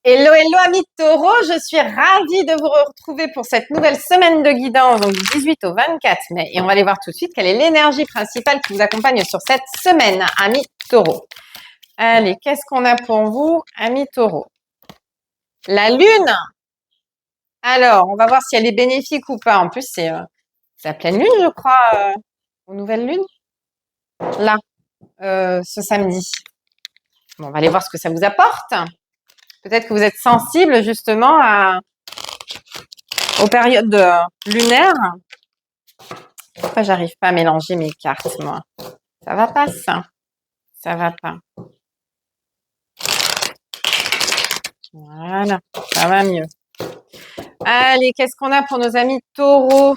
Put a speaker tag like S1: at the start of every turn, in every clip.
S1: Hello, hello amis taureaux, je suis ravie de vous retrouver pour cette nouvelle semaine de guidance, donc du 18 au 24 mai. Et on va aller voir tout de suite quelle est l'énergie principale qui vous accompagne sur cette semaine, amis taureaux. Allez, qu'est-ce qu'on a pour vous, amis taureaux? La lune. Alors, on va voir si elle est bénéfique ou pas. En plus, c'est la pleine lune, je crois, aux nouvelles lunes. Là, ce samedi. Bon, on va aller voir ce que ça vous apporte. Peut-être que vous êtes sensible justement aux périodes lunaires. Pourquoi j'arrive pas à mélanger mes cartes, moi? Ça va pas, ça. Ça va pas. Voilà, ça va mieux. Allez, qu'est-ce qu'on a pour nos amis taureaux?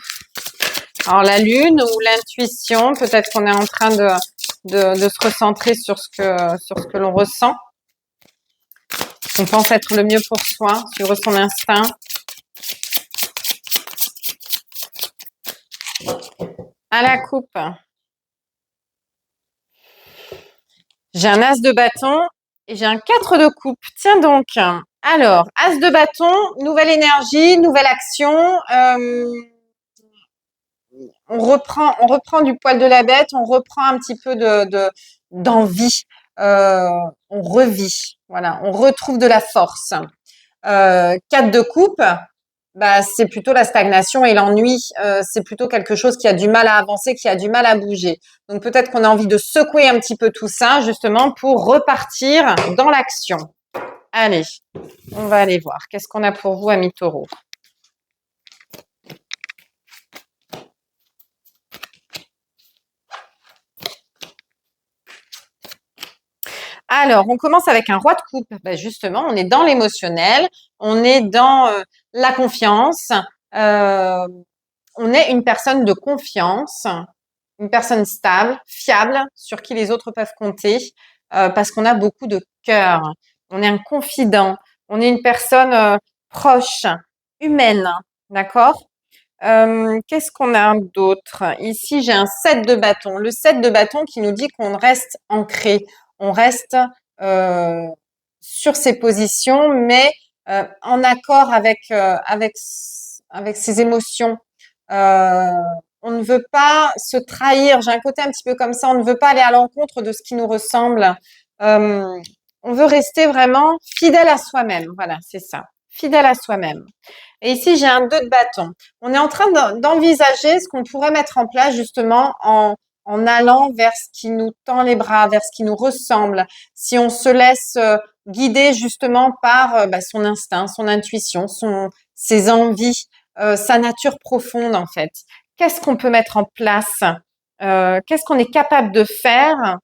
S1: Alors, la lune ou l'intuition, peut-être qu'on est en train de se recentrer sur ce que l'on ressent. On pense être le mieux pour soi, suivre son instinct. À la coupe. J'ai un as de bâton et j'ai un 4 de coupe. Tiens donc. Alors, as de bâton, nouvelle énergie, nouvelle action. On reprend du poil de la bête, on reprend un petit peu d'envie. On revit. Voilà, on retrouve de la force. 4 de coupe, bah, c'est plutôt la stagnation et l'ennui. C'est plutôt quelque chose qui a du mal à avancer, qui a du mal à bouger. Donc peut-être qu'on a envie de secouer un petit peu tout ça, justement, pour repartir dans l'action. Allez, on va aller voir. Qu'est-ce qu'on a pour vous, amis taureaux? Alors, on commence avec un roi de coupe. Ben justement, on est dans l'émotionnel, on est dans la confiance, on est une personne de confiance, une personne stable, fiable, sur qui les autres peuvent compter, parce qu'on a beaucoup de cœur. On est un confident, on est une personne proche, humaine, d'accord? Qu'est-ce qu'on a d'autre? Ici, j'ai un 7 de bâton. Le 7 de bâton qui nous dit qu'on reste ancré, on reste euh, sur ses positions, mais en accord avec ses émotions. Euh, on ne veut pas se trahir. J'ai un côté un petit peu comme ça. On ne veut pas aller à l'encontre de ce qui nous ressemble. Euh, on veut rester vraiment fidèle à soi-même. Voilà, c'est ça. Fidèle à soi-même. Et ici, j'ai un 2 de bâton. On est en train d'envisager ce qu'on pourrait mettre en place justement en allant vers ce qui nous tend les bras, vers ce qui nous ressemble. Si on se laisse guider justement par bah, son instinct, son intuition, ses envies, sa nature profonde en fait. Qu'est-ce qu'on peut mettre en place? Qu'est-ce qu'on est capable de faire?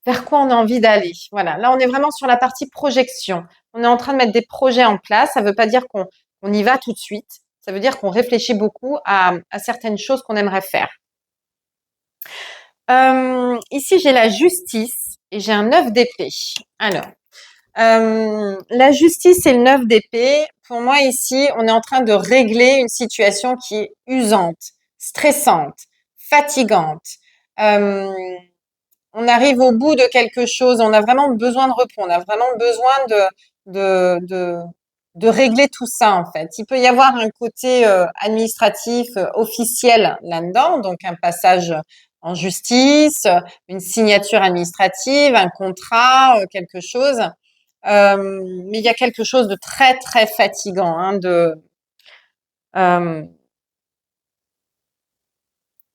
S1: Vers quoi on a envie d'aller? Voilà. Là, on est vraiment sur la partie projection. On est en train de mettre des projets en place. Ça ne veut pas dire qu'on y va tout de suite. Ça veut dire qu'on réfléchit beaucoup à certaines choses qu'on aimerait faire. Ici, j'ai la justice et j'ai un 9 d'épée. Alors, la justice et le 9 d'épée, pour moi ici, on est en train de régler une situation qui est usante, stressante, fatigante. On arrive au bout de quelque chose, on a vraiment besoin de repos, on a vraiment besoin de, de, de régler tout ça en fait. Il peut y avoir un côté administratif, officiel là-dedans, donc un passage en justice, une signature administrative, un contrat, quelque chose. Mais il y a quelque chose de très très fatigant, hein, euh,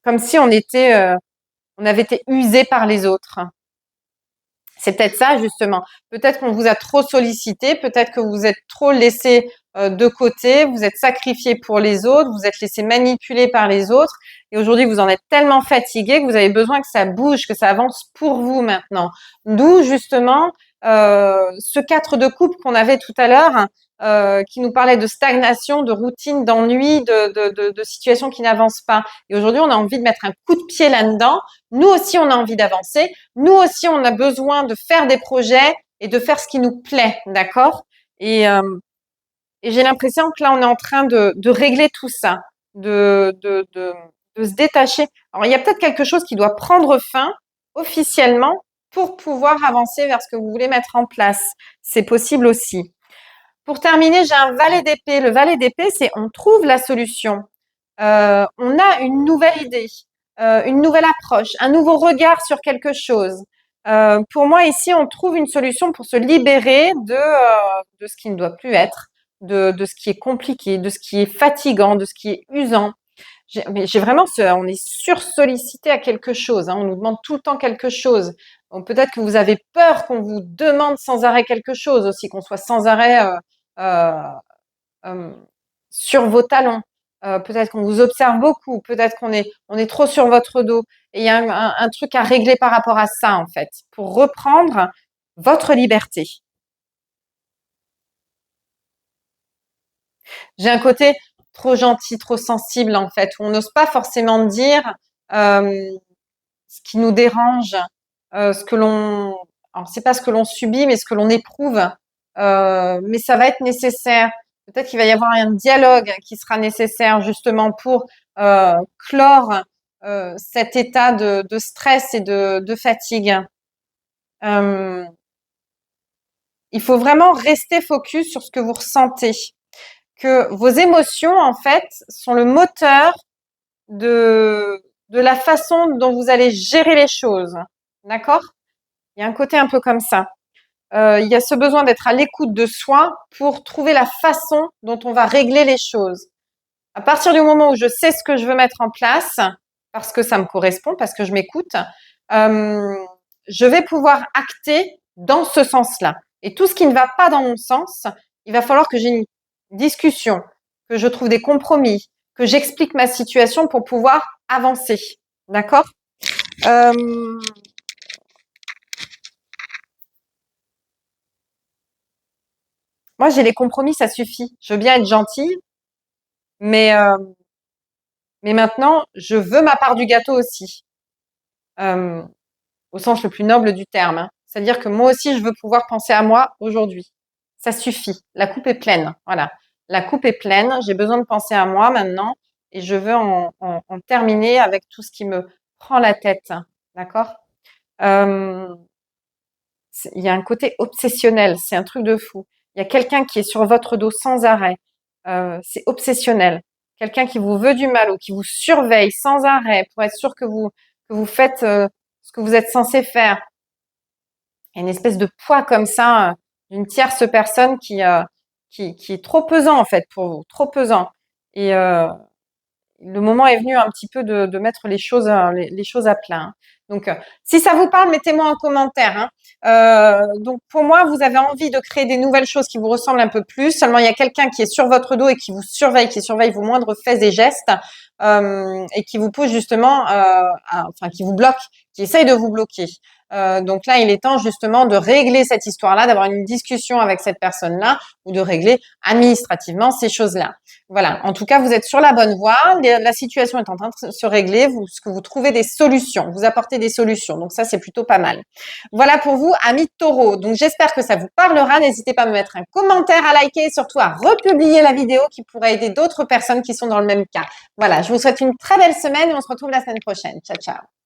S1: comme si on avait été usé par les autres. C'est peut-être ça, justement. Peut-être qu'on vous a trop sollicité, peut-être que vous êtes trop laissé de côté, vous êtes sacrifié pour les autres, vous êtes laissé manipuler par les autres. Et aujourd'hui, vous en êtes tellement fatigué que vous avez besoin que ça bouge, que ça avance pour vous maintenant. D'où, justement, ce 4 de coupe qu'on avait tout à l'heure, qui nous parlait de stagnation, de routine, d'ennui, de situations qui n'avancent pas. Et aujourd'hui, on a envie de mettre un coup de pied là-dedans. Nous aussi, on a envie d'avancer. Nous aussi, on a besoin de faire des projets et de faire ce qui nous plaît, d'accord? Et j'ai l'impression que là, on est en train de régler tout ça, de se détacher. Alors, il y a peut-être quelque chose qui doit prendre fin officiellement, pour pouvoir avancer vers ce que vous voulez mettre en place. C'est possible aussi. Pour terminer, j'ai un valet d'épée. Le valet d'épée, c'est on trouve la solution. On a une nouvelle idée, une nouvelle approche, un nouveau regard sur quelque chose. Pour moi, ici, on trouve une solution pour se libérer de ce qui ne doit plus être, de ce qui est compliqué, de ce qui est fatigant, de ce qui est usant. J'ai vraiment on est sursollicité à quelque chose, hein, on nous demande tout le temps quelque chose. Donc, peut-être que vous avez peur qu'on vous demande sans arrêt quelque chose aussi, qu'on soit sans arrêt euh, euh, sur vos talons. Peut-être qu'on vous observe beaucoup, peut-être on est trop sur votre dos. Et il y a un truc à régler par rapport à ça, en fait, pour reprendre votre liberté. J'ai un côté trop gentil, trop sensible, en fait, où on n'ose pas forcément dire ce qui nous dérange, ce que l'on, alors c'est pas ce que l'on subit, mais ce que l'on éprouve. Mais ça va être nécessaire. Peut-être qu'il va y avoir un dialogue qui sera nécessaire justement pour clore cet état de stress et de fatigue. Euh, il faut vraiment rester focus sur ce que vous ressentez, que vos émotions en fait sont le moteur de la façon dont vous allez gérer les choses. D'accord? Il y a un côté un peu comme ça. Il y a ce besoin d'être à l'écoute de soi pour trouver la façon dont on va régler les choses. À partir du moment où je sais ce que je veux mettre en place, parce que ça me correspond, parce que je m'écoute, je vais pouvoir acter dans ce sens-là. Et tout ce qui ne va pas dans mon sens, il va falloir que j'ai une discussion, que je trouve des compromis, que j'explique ma situation pour pouvoir avancer. D'accord? Moi, j'ai les compromis, ça suffit. Je veux bien être gentille, mais, euh, mais maintenant, je veux ma part du gâteau aussi, euh, au sens le plus noble du terme, hein. C'est-à-dire que moi aussi, je veux pouvoir penser à moi aujourd'hui. Ça suffit. La coupe est pleine. Voilà. La coupe est pleine. J'ai besoin de penser à moi maintenant et je veux en terminer avec tout ce qui me prend la tête. D'accord? Euh, il y a un côté obsessionnel. C'est un truc de fou. Il y a quelqu'un qui est sur votre dos sans arrêt. C'est obsessionnel. Quelqu'un qui vous veut du mal ou qui vous surveille sans arrêt pour être sûr que vous faites ce que vous êtes censé faire. Il y a une espèce de poids comme ça d'une tierce personne qui est trop pesant en fait pour vous, trop pesant. Et le moment est venu un petit peu de mettre les choses à plat, hein. Donc, si ça vous parle, mettez-moi en commentaire, hein. Donc, pour moi, vous avez envie de créer des nouvelles choses qui vous ressemblent un peu plus. Seulement, il y a quelqu'un qui est sur votre dos et qui vous surveille, qui surveille vos moindres faits et gestes, et qui vous pousse justement, enfin, qui vous bloque, qui essaye de vous bloquer. Donc là, il est temps justement de régler cette histoire-là, d'avoir une discussion avec cette personne-là ou de régler administrativement ces choses-là. Voilà. En tout cas, vous êtes sur la bonne voie. La situation est en train de se régler. Ce que vous trouvez des solutions, vous apportez des solutions. Donc ça, c'est plutôt pas mal. Voilà pour vous, amis taureaux. Donc j'espère que ça vous parlera. N'hésitez pas à me mettre un commentaire, à liker et surtout à republier la vidéo qui pourrait aider d'autres personnes qui sont dans le même cas. Voilà. Je vous souhaite une très belle semaine et on se retrouve la semaine prochaine. Ciao, ciao.